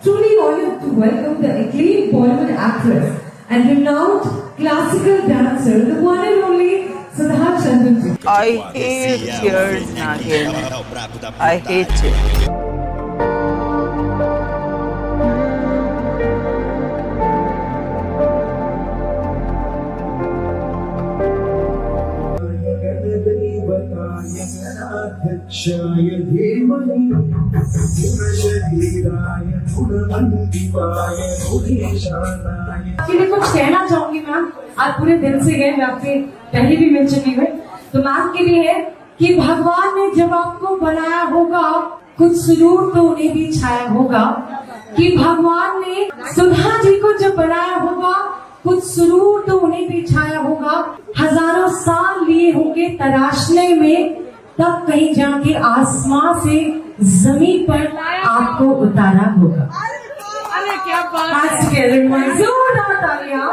truly honored to welcome the acclaimed Bollywood actress and renowned classical dancer, the one and only Sudha Chandraji. I hate tears, Nagin. I hate it. ाय धीमहि गुणशरीराय गुणमण्डिताय गुणेशानाय। Actually कुछ कहना चाहूंगी ma'am, आप पूरे दिल से गए, मैं आपसे पहले भी मिल चुकी हूँ, तो मैम के लिए है कि भगवान ने जब आपको बनाया होगा कुछ सुरूर तो उन्हें भी छाया होगा, कि भगवान ने सुधा जी को जब बनाया होगा कुछ सुरूर तो उन्हें भी छाया होगा, हजारों साल लिए होंगे तराशने में, तब कहीं जाके आसमां से जमीन पर आपको उतारा होगा। अरे क्या बात है। जोरदार तालियां।